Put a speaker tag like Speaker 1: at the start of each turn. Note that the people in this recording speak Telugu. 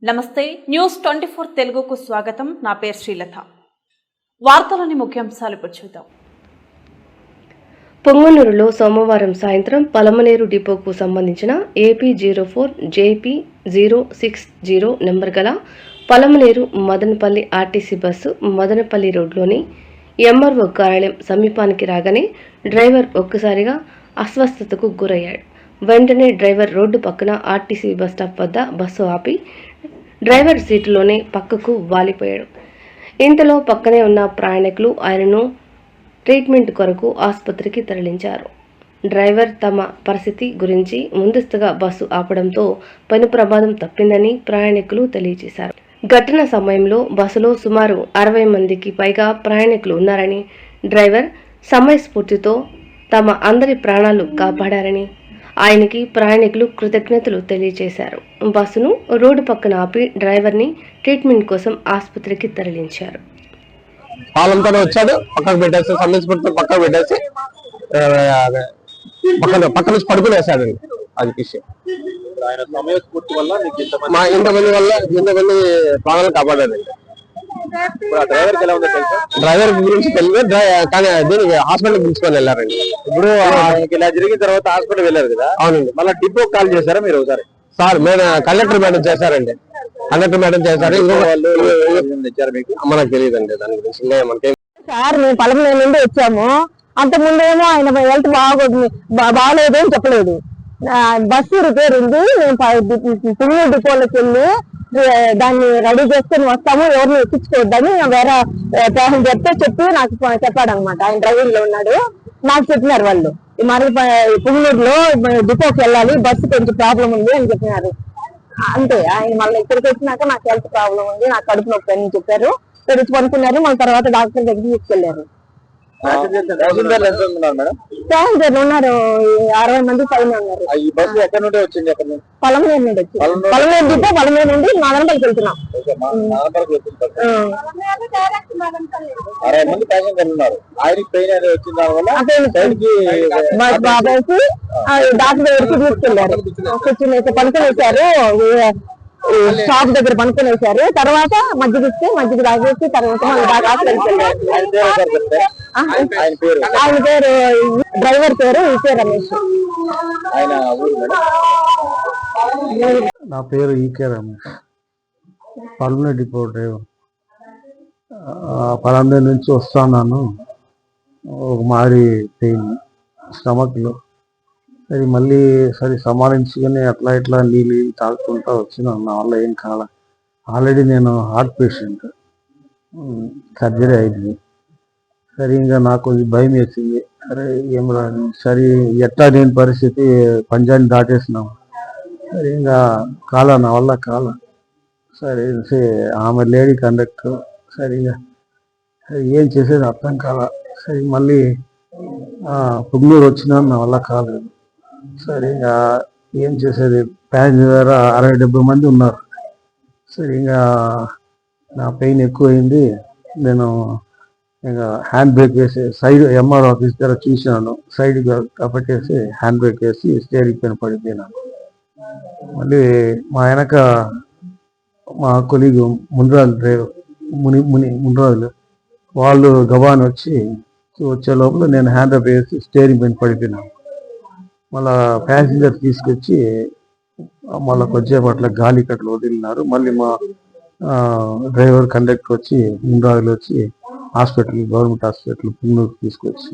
Speaker 1: నమస్తే న్యూస్ 24 తెలుగుకు స్వాగతం. నా పేరు శ్రీలత. వార్తలోని ముఖ్యాంశాలు చూద్దాం.
Speaker 2: పొంగనూరులో సోమవారం సాయంత్రం పలమనేరు డిపోకు సంబంధించిన AP04 JP060 నెంబర్ గల పలమనేరు మదనపల్లి ఆర్టీసీ బస్సు మదనపల్లి రోడ్లోని MRO కార్యాలయం సమీపానికి రాగానే డ్రైవర్ ఒక్కసారిగా అస్వస్థతకు గురయ్యాడు. వెంటనే డ్రైవర్ రోడ్డు పక్కన ఆర్టీసీ బస్ స్టాప్ వద్ద బస్సు ఆపి డ్రైవర్ సీటులోనే పక్కకు వాలిపోయాడు. ఇంతలో పక్కనే ఉన్న ప్రయాణికులు ఆయనను ట్రీట్మెంట్ కొరకు ఆసుపత్రికి తరలించారు. డ్రైవర్ తమ పరిస్థితి గురించి ముందస్తుగా బస్సు ఆపడంతో పని ప్రమాదం తప్పిందని ప్రయాణికులు తెలియజేశారు. ఘటన సమయంలో బస్సులో సుమారు 60 మందికి పైగా ప్రయాణికులు ఉన్నారని, డ్రైవర్ సమయస్ఫూర్తితో తమ అందరి ప్రాణాలు కాపాడారని ఆయనకి ప్రయాణికులు కృతజ్ఞతలు తెలియజేశారు. బస్సును రోడ్డు పక్కన ఆపి డ్రైవర్ని ట్రీట్మెంట్ కోసం ఆసుపత్రికి తరలించారు.
Speaker 3: పాలంతా వచ్చాడు, పక్కకు పెట్టేసి సమయస్ఫూర్తితో పక్కకు పెట్టేసి పక్క నుంచి పడుకుని వేసాడండి. అది విషయం.
Speaker 4: ఆయన సమయస్ఫూర్తి వల్ల
Speaker 3: మా ఇంతమంది ప్రాణాలు కాపాడారండి.
Speaker 4: డ్రైవర్ ఎలా ఉందో తెలుసా?
Speaker 3: డ్రైవర్ గురించి తెలియదు, కానీ దీనికి హాస్పిటల్ పిలుచుకొని వెళ్ళారండి.
Speaker 4: ఇప్పుడు ఇలా జరిగిన తర్వాత హాస్పిటల్ వెళ్ళారు కదా?
Speaker 3: అవునండి.
Speaker 4: మళ్ళీ డిపో కాల్ చేశారా మీరు ఒకసారి?
Speaker 3: సార్ మేము కండక్టర్ మేడం చేశారండి. కండక్టర్ మేడం చేశారు.
Speaker 4: ఇచ్చారు మీకు?
Speaker 3: మనకు తెలియదండి దాని గురించి. ఇంకా మనకేం
Speaker 5: సార్, మేము పలమనేరు నుండి వచ్చాము. అంత ముందేమో ఆయన హెల్త్ బాగలేదు అని చెప్పలేదు. బస్సు రిపేర్ ఉంది, మేము పుంగూరు డిపోలోకి వెళ్ళి దాన్ని రెడీ చేసుకుని వస్తాము, ఎవరిని ఎక్కించుకోవద్దని వేరే ప్యాసింజర్ తో చెప్పి నాకు చెప్పాడు అనమాట. ఆయన డ్రైవింగ్ లో ఉన్నాడు. నాకు చెప్పినారు వాళ్ళు, మరి పుంగూరులో డిపోకి వెళ్ళాలి, బస్సు కొంచెం ప్రాబ్లం ఉంది అని చెప్పినారు. అంతే. ఆయన మళ్ళీ ఇక్కడికి వచ్చినాక నాకు హెల్త్ ప్రాబ్లం ఉంది, నాకు కడుపు నొప్పి అని చెప్పారు. తెరిచి పనుకున్నారు. మళ్ళీ తర్వాత డాక్టర్ దగ్గరికి తీసుకెళ్లారు. ప్యాసింజర్లు ఉన్నారు 60 మంది పైన ఉన్నారు.
Speaker 4: ఈ బస్సు ఎక్కడి నుండి వచ్చింది?
Speaker 5: పలమనేరు నుండి వచ్చి పలమనేరు డిపో, పలమనేరు నుండి మదనపల్లికి వెళ్తున్నాం.
Speaker 4: 60 మంది ప్యాసింజర్లు ఉన్నారు. ఆయనకి పెయిన్ అనేది వచ్చిన దానివల్ల
Speaker 5: బాబాయ్కి డాక్టర్ దగ్గరికి తీసుకెళ్లారు. కూర్చుని పనుకొని వేశారు, షాప్ దగ్గర పనుకొని వేశారు. తర్వాత మజ్జిగ ఇస్తే మజ్జిగ తాగేసి తర్వాత ఆయన పేరు డ్రైవర్ పేరు ఈకే రమేష్.
Speaker 6: నా పేరు ఈకే రమేష్, పల్మనేరు డిపో డ్రైవర్. పలంనేరు నుంచి వస్తున్నాను. ఒక మాదిరి పెయిన్ స్టమక్లో. అది మళ్ళీ సమాలించుకొని అట్లా ఇట్లా నీళ్ళు తాగుకుంటా వచ్చినా నా వల్ల ఏం కాల. ఆల్రెడీ నేను హార్ట్ పేషెంట్, సర్జరీ అయింది. సరే ఇంకా నాకు కొంచెం భయం వేసింది. సరే ఏం రాదు, సరే ఎట్టా లేని పరిస్థితి పంజాబ్ దాటేసినాం. సరే ఇంకా నా వల్ల కాల. సరే ఆమె లేడీ కండక్టర్. సరిగా ఏం చేసేది అర్థం కాల. సరే మళ్ళీ పుంగనూరు వచ్చినా నా వల్ల కాలేదు. సరే ఇంకా ఏం చేసేది, ప్యాసింజర్ 60-70 మంది ఉన్నారు. సరే ఇంకా నా పెయిన్ ఎక్కువైంది. నేను ఇంకా హ్యాండ్ బ్రేక్ వేసి సైడ్ MR ఆఫీస్ దగ్గర చూసినాను. సైడ్ కప్పట్టేసి హ్యాండ్ బ్రేక్ వేసి స్టీరింగ్ పైన పడిపోయినాను. మళ్ళీ మా వెనక మా కొలీగు మున్రాజు డ్రైవర్ మున్రాజులు వాళ్ళు గబాన్ వచ్చే లోపల నేను హ్యాండ్ బ్రేక్ వేసి స్టీరింగ్ పైన పడిపోయినాను. మళ్ళా ప్యాసింజర్ తీసుకొచ్చి మళ్ళీ కొద్దిసేపట్ల గాలి కట్టలు వదిలినారు. మళ్ళీ మా డ్రైవర్ కండక్టర్ వచ్చి మున్రాజులు వచ్చి హాస్పిటల్, గవర్నమెంట్ హాస్పిటల్ పుంగనూరుకి తీసుకొచ్చి